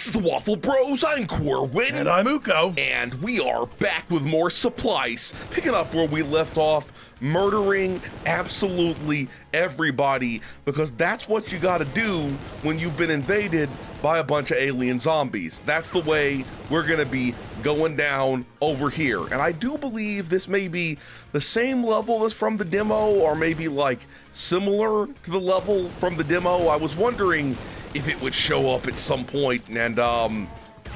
This is the Waffle Bros. I'm Corwin. And I'm Uko. And we are back with more Supplice, picking up where we left off, murdering absolutely everybody, because that's what you gotta do when you've been invaded by a bunch of alien zombies. That's the way we're gonna be going down over here. And I do believe this may be the same level as from the demo, or maybe like similar to the level from the demo. I was wondering if it would show up at some point, and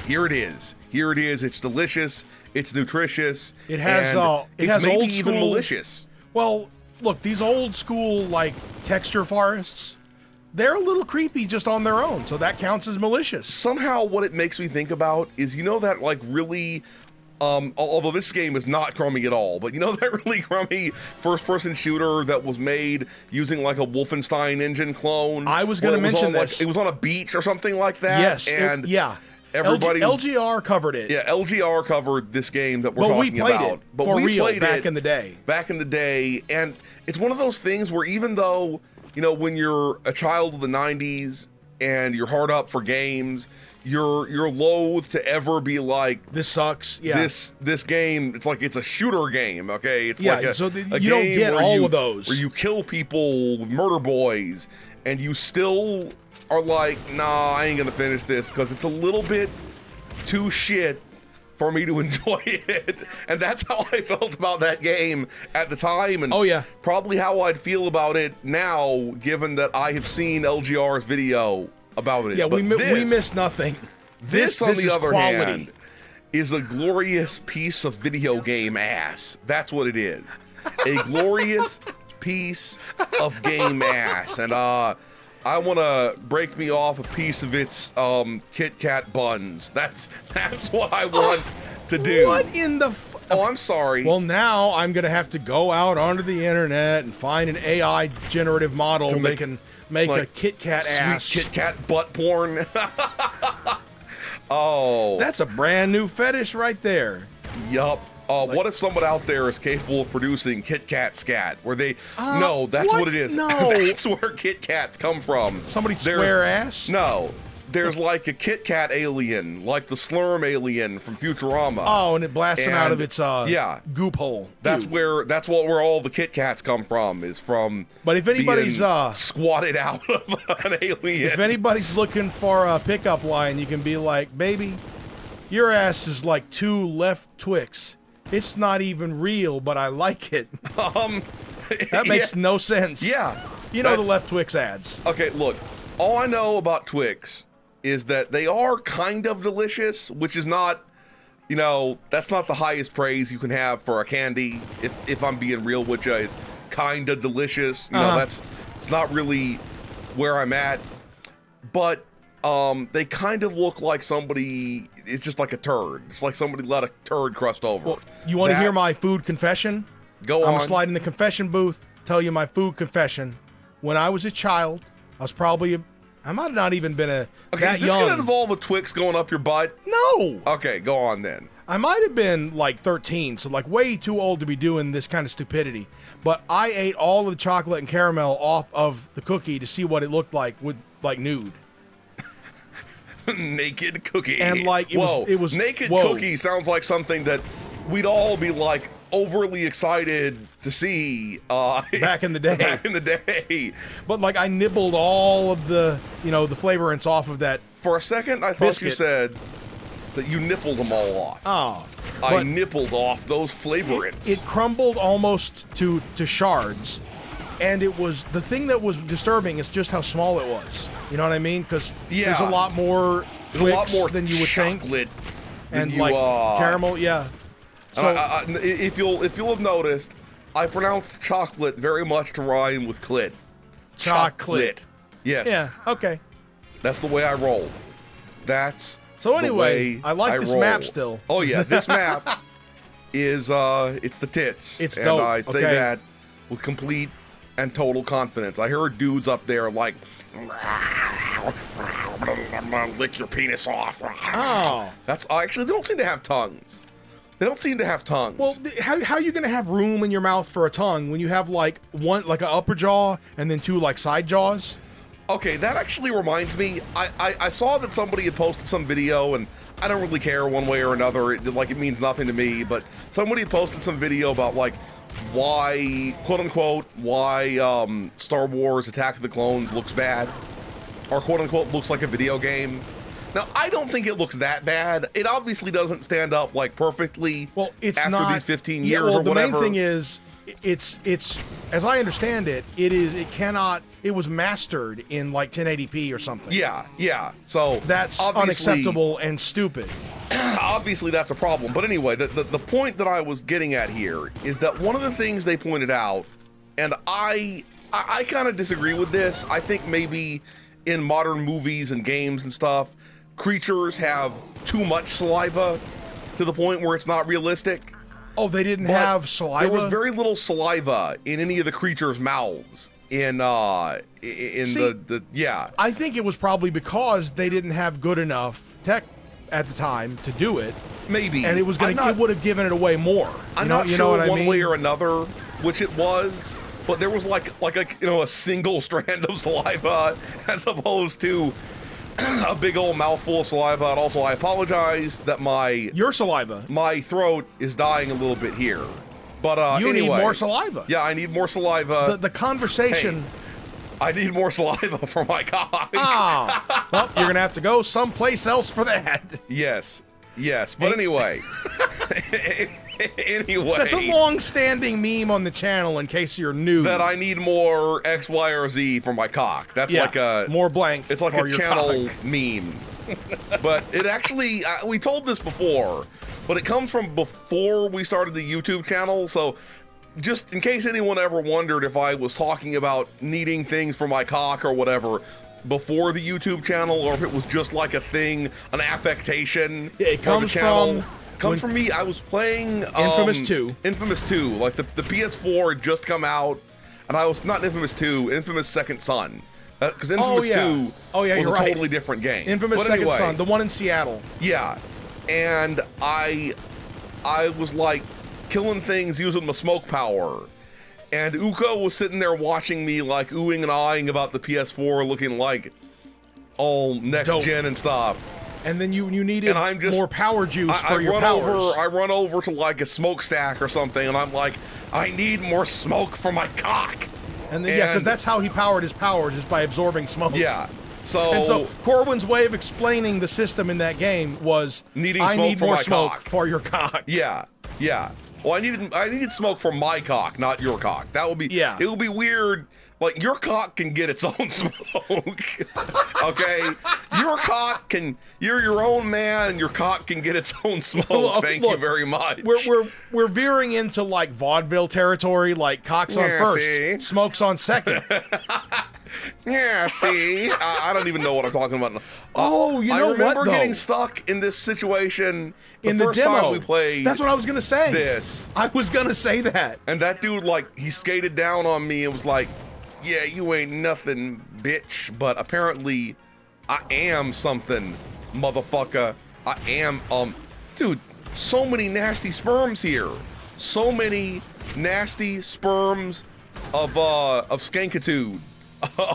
here it is. Here it is. It's delicious. It's nutritious. It has maybe old even school, malicious. Well, look, these old school like texture forests, they're a little creepy just on their own, so that counts as malicious. Somehow what it makes me think about is, you know, that like really although this game is not crummy at all, but you know that really crummy first-person shooter that was made using like a Wolfenstein engine clone? I was going to mention this. Like, it was on a beach or something like that. Yes, and yeah. Everybody LGR covered it. Yeah, LGR covered this game that we're talking about. But we played it back in the day. Back in the day, and it's one of those things where even though, you know, when you're a child of the 90s and you're hard up for games, you're loath to ever be like, this sucks. Yeah, this game, it's like it's a shooter game. Okay, it's like a you don't get all of those where you kill people with murder boys, and you still are like, nah, I ain't gonna finish this because it's a little bit too shit for me to enjoy it. And that's how I felt about that game at the time, and probably how I'd feel about it now, given that I have seen LGR's video about it. Yeah, we miss nothing. This on the other hand, is a glorious piece of video game ass. That's what it is. A glorious piece of game ass. And I want to break me off a piece of its Kit Kat buns. That's what I want to do. What in the... Oh, I'm sorry. Well, now I'm going to have to go out onto the internet and find an AI generative model that can make like a Kit Kat ass. Sweet Kit Kat butt porn. Oh. That's a brand new fetish right there. Yup. What if someone out there is capable of producing Kit Kat scat? Where they... no, that's what it is. No. That's where Kit Kats come from. Somebody swear ass? No. There's like a Kit Kat alien, like the Slurm alien from Futurama. Oh, and it blasts him out of its goop hole. That's where all the Kit Kats come from, is from. But if anybody's squatted out of an alien. If anybody's looking for a pickup line, you can be like, baby, your ass is like 2 left Twix. It's not even real, but I like it. That makes no sense. Yeah. You know the left Twix ads. Okay, look. All I know about Twix is that they are kind of delicious, which is not, you know, that's not the highest praise you can have for a candy. If I'm being real with you, is kind of delicious. You know, it's not really where I'm at. But they kind of look like somebody. It's just like a turd. It's like somebody let a turd crust over. Well, you want to hear my food confession? Go on. I'm gonna slide in the confession booth. Tell you my food confession. When I was a child, I was probably I might have not even been that young. Is this going to involve a Twix going up your butt? No. Okay, go on then. I might have been like 13, so like way too old to be doing this kind of stupidity. But I ate all of the chocolate and caramel off of the cookie to see what it looked like with like nude. Naked cookie. And like it was naked cookie sounds like something that we'd all be like overly excited to see back in the day. Back in the day. But like I nibbled all of the, you know, the flavorants off of that. For a second I thought you said that you nippled them all off. Oh. I nippled off those flavorants. It crumbled almost to shards. And it was, the thing that was disturbing is just how small it was. You know what I mean? Because there's a lot more than you would think. And like caramel, yeah. So if you'll have noticed, I pronounced chocolate very much to rhyme with clit. Chocolate. Yes. Yeah. Okay. That's the way I roll. That's so anyway. The way I like this map still. Oh yeah, this map is it's the tits. It's and dope. I say that with complete and total confidence. I heard dudes up there like, lick your penis off. Oh. That's actually, they don't seem to have tongues. They don't seem to have tongues. Well, how are you going to have room in your mouth for a tongue when you have like one, like an upper jaw and then 2 like side jaws? Okay, that actually reminds me. I saw that somebody had posted some video, and I don't really care one way or another. It means nothing to me. But somebody posted some video about like why, quote unquote, why Star Wars Attack of the Clones looks bad, or quote unquote looks like a video game. Now, I don't think it looks that bad. It obviously doesn't stand up like perfectly. Well, it's after not, these 15 years or the whatever. The main thing is, it's as I understand it, it was mastered in like 1080p or something. Yeah. So that's unacceptable and stupid. Obviously, that's a problem. But anyway, the point that I was getting at here is that one of the things they pointed out, and I kind of disagree with this. I think maybe in modern movies and games and stuff, creatures have too much saliva to the point where it's not realistic. Oh, they didn't have saliva? There was very little saliva in any of the creatures' mouths yeah. I think it was probably because they didn't have good enough tech at the time to do it. Maybe. And it would have given it away more. I'm not sure one way or another which it was, but there was like a single strand of saliva as opposed to a big old mouthful of saliva. And also, I apologize that your saliva, my throat is dying a little bit here. But anyway, need more saliva. Yeah, I need more saliva. The conversation. Hey, I need more saliva for my cock. Ah, well, you're gonna have to go someplace else for that. Yes. But anyway. Anyway, that's a long-standing meme on the channel. In case you're new, that I need more X, Y, or Z for my cock. That's like a more blank. It's like a channel meme. But it actually, we told this before, but it comes from before we started the YouTube channel. So, just in case anyone ever wondered if I was talking about needing things for my cock or whatever before the YouTube channel, or if it was just like a thing, an affectation. Yeah, it comes from me. I was playing Infamous 2. Infamous 2. Like the PS4 had just come out, and I was not Infamous 2, Infamous Second Son. Because Infamous 2 was a totally different game. Infamous Second Son, the one in Seattle. Yeah. And I was like killing things using my smoke power. And Uko was sitting there watching me like oohing and ahhing about the PS4 looking like all next gen and stuff. And then you needed more power juice for your powers. I run over to like a smokestack or something, and I'm like, I need more smoke for my cock. And then, because that's how he powered his powers, is by absorbing smoke. Yeah. So Corwin's way of explaining the system in that game was I need more smoke for your cock. Yeah. Well, I needed smoke for my cock, not your cock. That would be It would be weird. Like, your cock can get its own smoke. Okay? You're your own man, and your cock can get its own smoke. Thank you very much. We're veering into like vaudeville territory, like cock's on first, smoke's on second. Yeah, see? I don't even know what I'm talking about. Oh, you know what, though? I remember getting stuck in this situation in the first demo. Time we played. That's what I was going to say. This. I was going to say that. And that dude, like, he skated down on me and was like, yeah, you ain't nothing, bitch. But apparently, I am something, motherfucker. I am, dude, so many nasty sperms here. So many nasty sperms of skankitude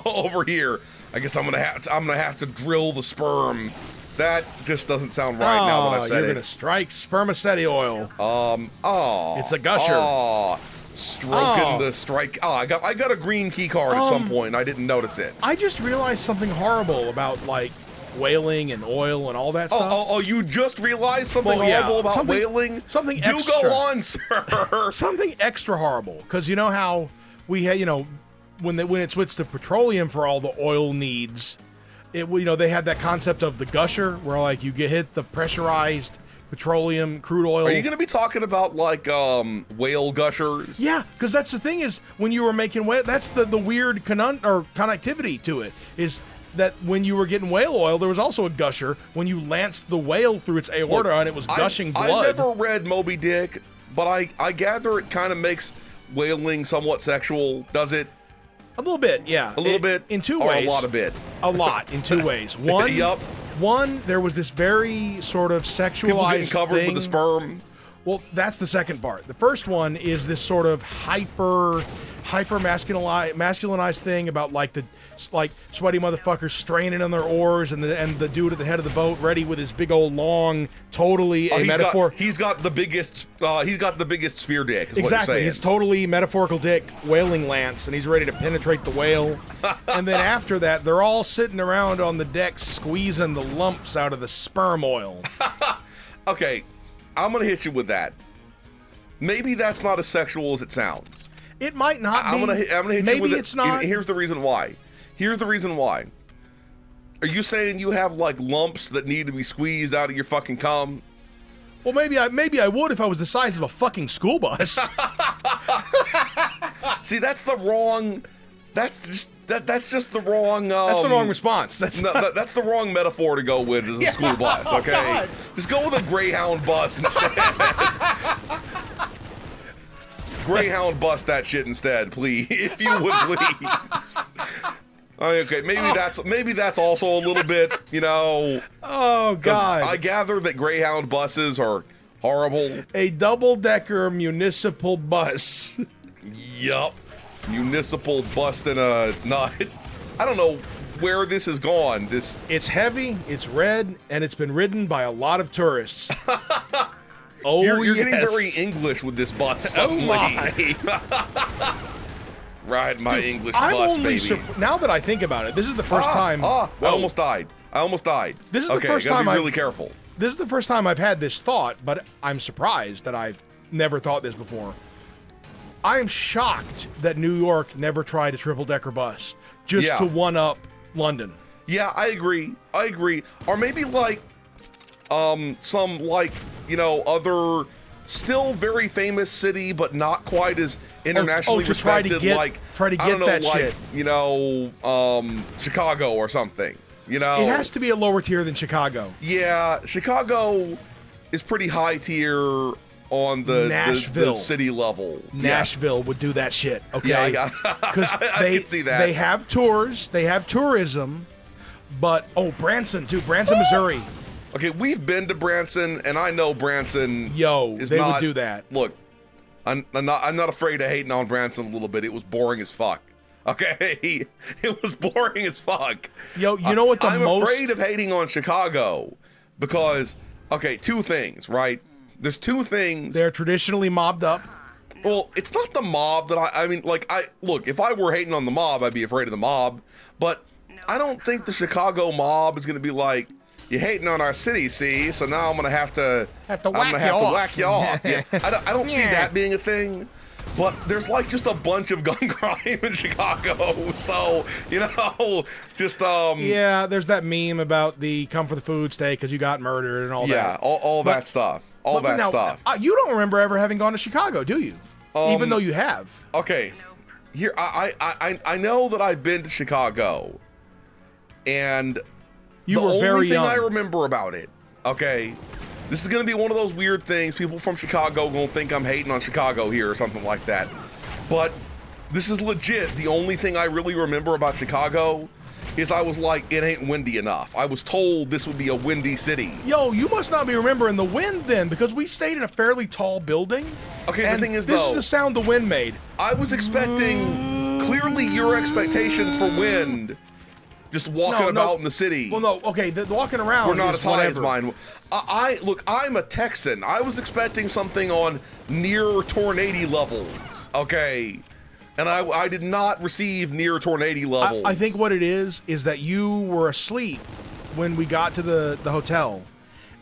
over here. I guess I'm gonna have to drill the sperm. That just doesn't sound right now that I've said you're gonna strike spermaceti oil. It's a gusher. Stroking the strike. I got a green key card at some point, and I didn't notice it. I just realized something horrible about like whaling and oil and all that stuff. Oh, you just realized something horrible about whaling? Something extra. Do go on, sir. Something extra horrible, because you know how we had, when it switched to petroleum for all the oil needs, they had that concept of the gusher, where like you hit the pressurized petroleum, crude oil. Are you going to be talking about like whale gushers? Yeah, because that's the thing is when you were making whale, that's the weird connectivity to it is that when you were getting whale oil, there was also a gusher when you lanced the whale through its aorta and it was gushing blood. I've never read Moby Dick, but I gather it kind of makes whaling somewhat sexual. Does it? A little bit, yeah. A little bit? In two or ways. A lot of bit? A lot, in two ways. One, One, there was this very sort of sexualized people getting covered with the sperm. Well, that's the second part. The first one is this sort of hyper hyper masculinized thing about like the sweaty motherfuckers straining on their oars and the dude at the head of the boat ready with his big old long, totally a metaphor. He's got the biggest spear dick. Is exactly, what you're saying. His totally metaphorical dick whaling lance, and he's ready to penetrate the whale. And then after that, they're all sitting around on the deck squeezing the lumps out of the sperm oil. Okay, I'm gonna hit you with that. Maybe that's not as sexual as it sounds. It might not be. I'm gonna hit Maybe you with it's not. Here's the reason why. Are you saying you have like lumps that need to be squeezed out of your fucking cum? Well, maybe I would if I was the size of a fucking school bus. See, that's the wrong. That's just the wrong. That's the wrong response. That's the wrong metaphor to go with as a school bus. Okay, God. Just go with a Greyhound bus instead. Greyhound bus that shit instead, please, if you would, please. Okay, maybe that's also a little bit, you know. Oh God! I gather that Greyhound buses are horrible. A double-decker municipal bus. Yup, municipal busting a nut. I don't know where this has gone. It's heavy, it's red, and it's been ridden by a lot of tourists. Oh, you're getting very English with this bus suddenly. Ride my English bus, baby. Now that I think about it, this is the first time. I almost died. This is the first time. Be really careful. This is the first time I've had this thought, but I'm surprised that I've never thought this before. I am shocked that New York never tried a triple-decker bus just to one-up London. Yeah, I agree. Or maybe like some like, you know, other still very famous city but not quite as internationally respected, try to get that shit. You know, Chicago or something. You know, it has to be a lower tier than Chicago. Yeah, Chicago is pretty high tier on the city level. Nashville would do that shit. Okay, yeah, because I can see that. They have tours, they have tourism, but Branson too, Branson, Missouri. Okay, we've been to Branson, and I know Branson. They would do that. Look, I'm not afraid of hating on Branson a little bit. It was boring as fuck. Okay, it was boring as fuck. You know what I'm afraid of hating on Chicago because two things, right? There's two things. They're traditionally mobbed up. Well, it's not the mob that I mean, look, if I were hating on the mob, I'd be afraid of the mob, but I don't think the Chicago mob is going to be like, you're hating on our city, see? So now I'm going to have to whack you off. Yeah, I don't see that being a thing. But there's like just a bunch of gun crime in Chicago, so you know, just yeah, there's that meme about the come for the food, stay because you got murdered and all that. Yeah, all that stuff. All that stuff. You don't remember ever having gone to Chicago, do you? Even though you have. Okay, here I know that I've been to Chicago, and you were very young. The only thing I remember about it, okay. This is going to be one of those weird things. People from Chicago going to think I'm hating on Chicago here or something like that. But this is legit. The only thing I really remember about Chicago is I was like, it ain't windy enough. I was told this would be a windy city. Yo, you must not be remembering the wind then, because we stayed in a fairly tall building. Okay, the thing is, this is the sound the wind made. I was expecting, clearly your expectations for wind, just walking about in the city. Well, no, okay, the walking around were not as high as whatever. mine. Look, I'm a Texan. I was expecting something on near tornado levels, okay? And I did not receive near tornado levels. I think what it is that you were asleep when we got to the hotel,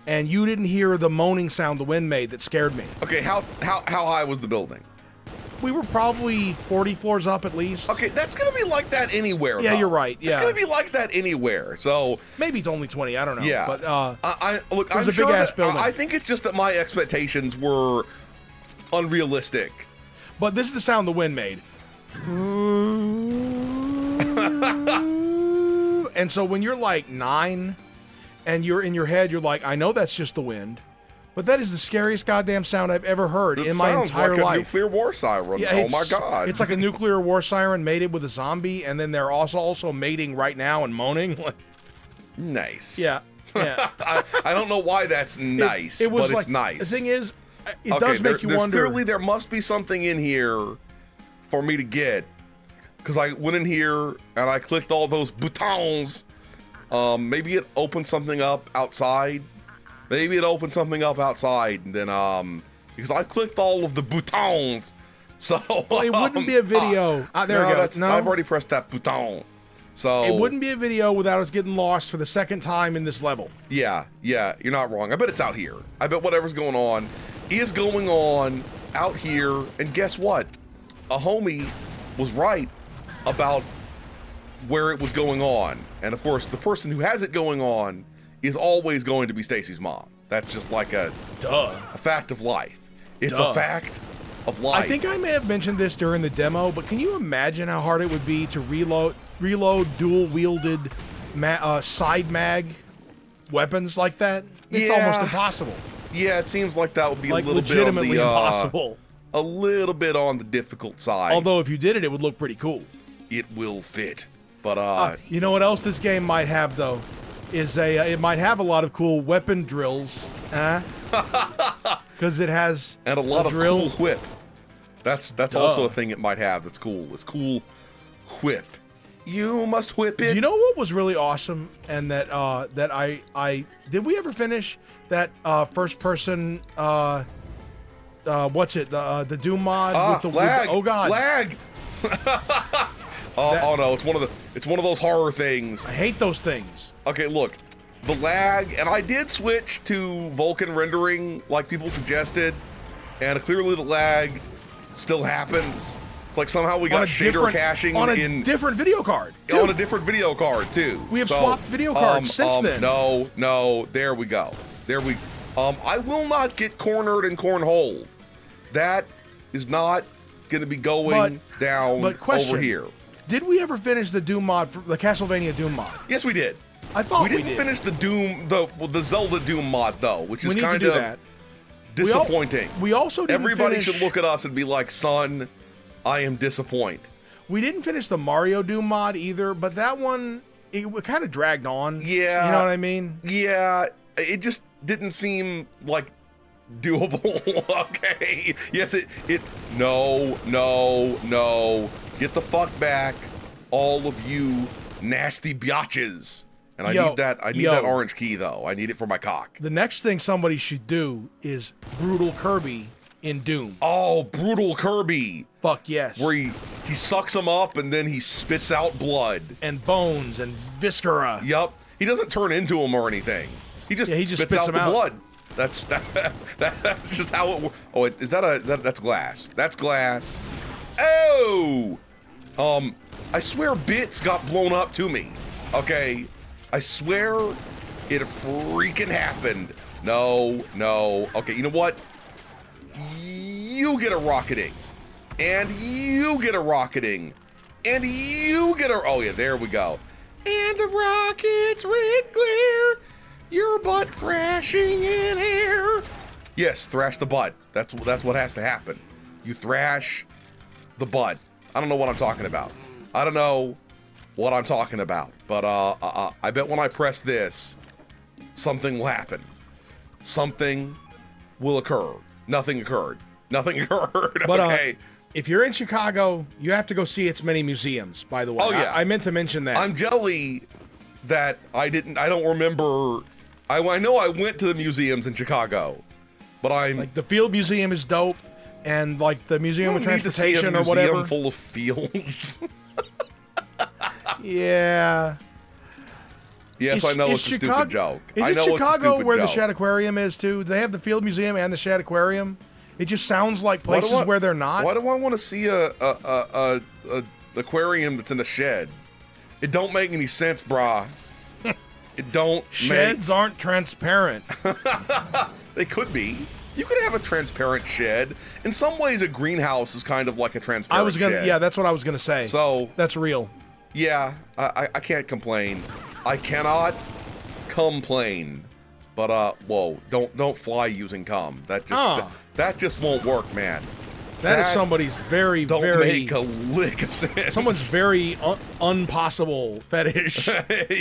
and you didn't hear the moaning sound the wind made that scared me. Okay, how high was the building? We were probably 40 floors up at least. Okay, that's going to be like that anywhere. Yeah, though. You're right. Yeah. It's going to be like that anywhere. So maybe it's only 20. I don't know. Yeah. But look, it was a big ass building. I think it's just that my expectations were unrealistic. But this is the sound the wind made. And so when you're like 9 and you're in your head, you're like, I know that's just the wind. But that is the scariest goddamn sound I've ever heard in my entire life. It sounds like a nuclear war siren. Yeah, oh my God. It's like a nuclear war siren mated with a zombie, and then they're also mating right now and moaning. Nice. Yeah. I don't know why that's nice, it was but like, it's nice. The thing is, it does make you wonder. Clearly, there must be something in here for me to get, because I went in here and I clicked all those buttons. Maybe it opened something up outside. And then because I clicked all of the buttons, so well, it wouldn't be a video. There we go. No, I've already pressed that button. So it wouldn't be a video without us getting lost for the second time in this level. Yeah, you're not wrong. I bet it's out here. I bet whatever's going on is going on out here. And guess what? A homie was right about where it was going on. And of course, the person who has it going on is always going to be Stacy's mom. That's just like a fact of life. It's a fact of life. I think I may have mentioned this during the demo, but can you imagine how hard it would be to reload dual-wielded side mag weapons like that? It's almost impossible. Yeah, it seems like that would be like a little legitimately bit impossible. A little bit on the difficult side. Although if you did it would look pretty cool. It will fit. But you know what else this game might have though? Is it might have a lot of cool weapon drills, because it has and a lot of cool whip. That's also a thing it might have. That's cool. It's cool whip. You must whip it. Do you know what was really awesome? And that that I did we ever finish that first person what's it the Doom mod with the lag? Oh god, lag. Oh no, it's one of those horror things. I hate those things. Okay, look, the lag, and I did switch to Vulkan rendering like people suggested, and clearly the lag still happens. It's like somehow we got shader caching on a different video card. Too. On a different video card too. We have swapped video cards since then. No, there we go. I will not get cornered and cornholed. That is not going to be going down over here. Did we ever finish the Doom mod, the Castlevania Doom mod? Yes, we did. I thought we didn't finish the Zelda Doom mod though, which is kind of disappointing. We also didn't Everybody should look at us and be like, "Son, I am disappointed." We didn't finish the Mario Doom mod either, but that one it kind of dragged on. Yeah, you know what I mean? Yeah, it just didn't seem like doable. Okay. Yes, no. Get the fuck back, all of you nasty biatches. And I need that orange key though. I need it for my cock. The next thing somebody should do is Brutal Kirby in Doom. Oh, Brutal Kirby. Fuck yes. Where he sucks them up and then he spits out blood. And bones and viscera. Yup. He doesn't turn into them or anything. He just spits out the blood. That's just how it works. Oh, is that's glass. That's glass. Oh! I swear bits got blown up to me. Okay? I swear it freaking happened. No. Okay, you know what? You get a rocketing. And you get a rocketing. And you get a... Oh, yeah, there we go. And the rockets red glare. Your butt thrashing in air. Yes, thrash the butt. That's what has to happen. You thrash the butt. I don't know what I'm talking about. But I bet when I press this, something will happen. Something will occur. Nothing occurred. But, okay. If you're in Chicago, you have to go see its many museums, by the way. Oh, yeah. I meant to mention that. I'm jelly that I don't remember. I know I went to the museums in Chicago, but like the Field Museum is dope, and like the Museum of Transportation or whatever. Museum full of fields. Yeah. Yes, I know it's a stupid joke. Is it Chicago where the Shad Aquarium is too? Do they have the Field Museum and the Shad Aquarium? It just sounds like places where they're not. Why do I want to see a aquarium that's in the shed? It don't make any sense, brah. It don't. Sheds aren't transparent. They could be. You could have a transparent shed. In some ways, a greenhouse is kind of like a transparent shed. Yeah, that's what I was gonna say. So that's real. Yeah, I can't complain. I cannot complain. But whoa, don't fly using cum. That just won't work, man. That is somebody's very, don't very... make a lick of sense. Someone's very unpossible fetish.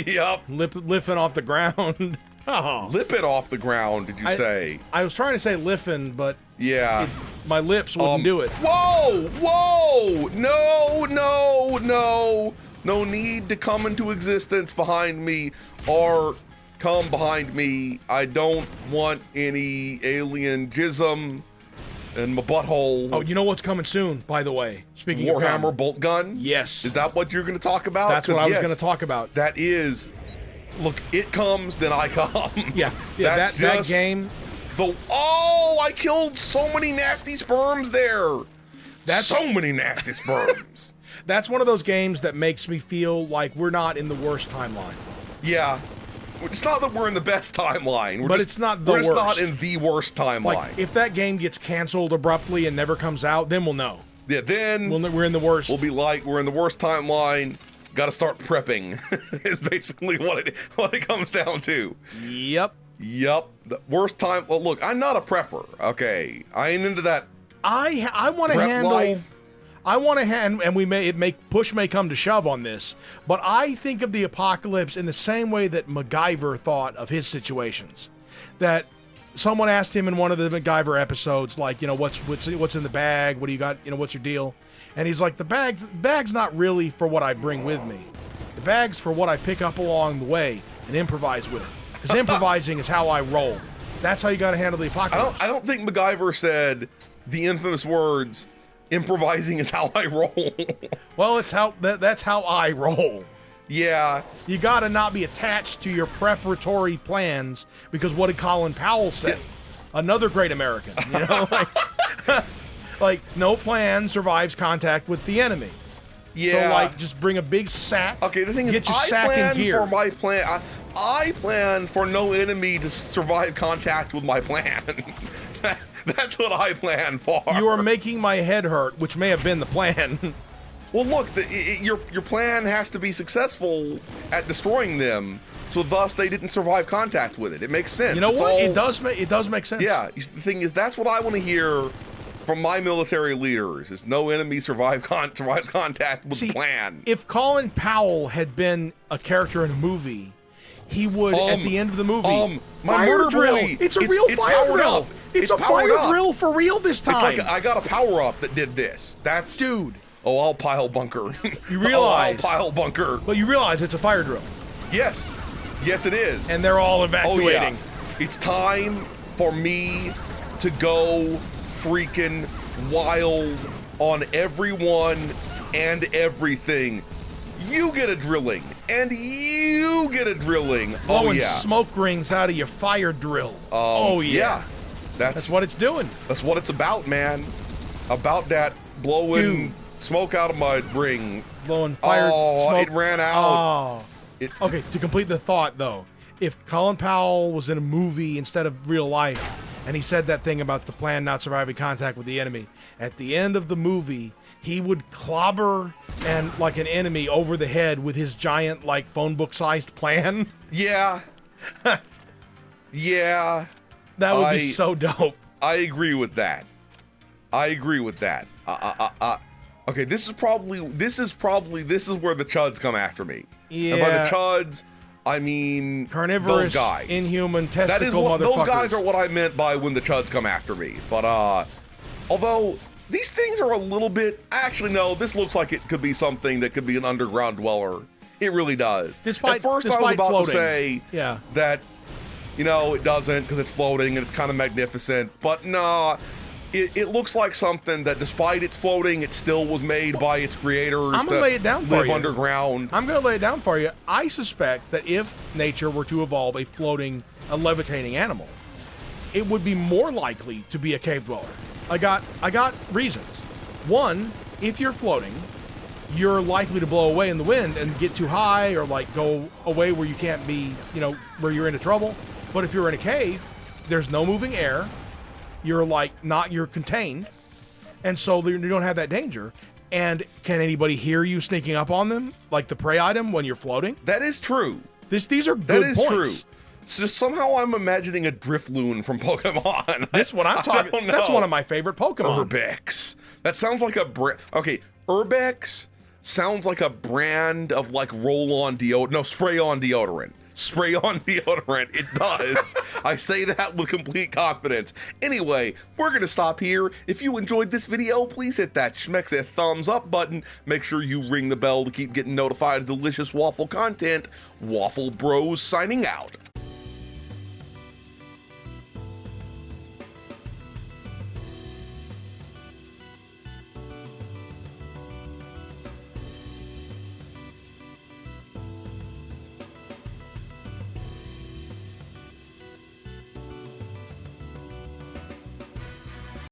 Yup. Lifting off the ground. Oh. Lip it off the ground, did you say? I was trying to say liffin, but yeah, my lips wouldn't do it. Whoa! Whoa! No, no, no. No need to come into existence behind me or come behind me. I don't want any alien jism in my butthole. Oh, you know what's coming soon, by the way? Speaking of Warhammer bolt gun? Yes. Is that what you're going to talk about? That's what I was going to talk about. That is... Look, it comes, then I come. Yeah, that game. I killed so many nasty sperms there. So many nasty sperms. That's one of those games that makes me feel like we're not in the worst timeline. Yeah. It's not that we're in the best timeline. It's not the worst. We're just not in the worst timeline. Like, if that game gets canceled abruptly and never comes out, then we'll know. Yeah, then... we're in the worst. We'll be like, we're in the worst timeline. Got to start prepping is basically what it comes down to. Yep. The worst time. Well, look, I'm not a prepper. Okay, I ain't into that. I want to handle. Life. I want to and push may come to shove on this, but I think of the apocalypse in the same way that MacGyver thought of his situations. That someone asked him in one of the MacGyver episodes, like, what's in the bag? What do you got? What's your deal? And he's like, the bag's not really for what I bring with me. The bag's for what I pick up along the way and improvise with it. Because improvising is how I roll. That's how you got to handle the apocalypse. I don't think MacGyver said the infamous words, improvising is how I roll. Well, that's how I roll. Yeah. You got to not be attached to your preparatory plans, because what did Colin Powell say? Yeah. Another great American, Like, no plan survives contact with the enemy. Yeah. So, just bring a big sack. Okay, the thing is, I plan for no enemy to survive contact with my plan. That's what I plan for. You are making my head hurt, which may have been the plan. Well, look, your plan has to be successful at destroying them, so thus they didn't survive contact with it. It makes sense. You know what? It does make sense. Yeah. The thing is, that's what I want to hear from my military leaders, is no enemy survives contact with the plan. If Colin Powell had been a character in a movie, he would, at the end of the movie, my murder drill. It's a real fire drill. It's a fire drill for real this time. It's like, I got a power-up that did this. That's... Dude. Oh, I'll pile bunker. You realize... I'll pile bunker. But you realize it's a fire drill. Yes. Yes, it is. And they're all evacuating. Oh, yeah. It's time for me to go freaking wild on everyone and everything. You get a drilling, and you get a drilling. Blowing smoke rings out of your fire drill. Oh yeah. That's what it's doing. That's what it's about, man. About that blowing smoke out of my ring. Blowing fire smoke. It ran out. Okay, to complete the thought, though, if Colin Powell was in a movie instead of real life, and he said that thing about the plan not surviving contact with the enemy, at the end of the movie, he would clobber like an enemy over the head with his giant, like, phone book-sized plan. Yeah. Yeah. That would be so dope. I agree with that. Okay, this is where the chuds come after me. Yeah. And by the chuds, I mean carnivorous, those guys. Inhuman, testicle motherfuckers. Those guys are what I meant by when the chuds come after me. But although these things are a little bit, actually no, this looks like it could be something that could be an underground dweller. It really does. At first I was about to say that, it doesn't, because it's floating and it's kind of magnificent. But nah, it looks like something that, despite its floating, it still was made by its creators. I'm gonna lay it down for you. Live underground. I'm gonna lay it down for you. I suspect that if nature were to evolve a levitating animal, it would be more likely to be a cave dweller. I got reasons. One, if you're floating, you're likely to blow away in the wind and get too high, or like go away where you can't be, where you're into trouble. But if you're in a cave, there's no moving air. You're contained, and so you don't have that danger. And can anybody hear you sneaking up on them, like the prey item, when you're floating? That is true. These are good points. That is true. So somehow I'm imagining a Drifloon from Pokemon. This one I'm talking. That's one of my favorite Pokemon. Urbex. That sounds like a brand. Okay, Urbex sounds like a brand of like roll-on deodorant. No, spray-on deodorant. Spray-on deodorant. It does. I say that with complete confidence. Anyway, we're going to stop here. If you enjoyed this video, please hit that schmeck thumbs up button. Make sure you ring the bell to keep getting notified of delicious waffle content. Waffle Bros signing out.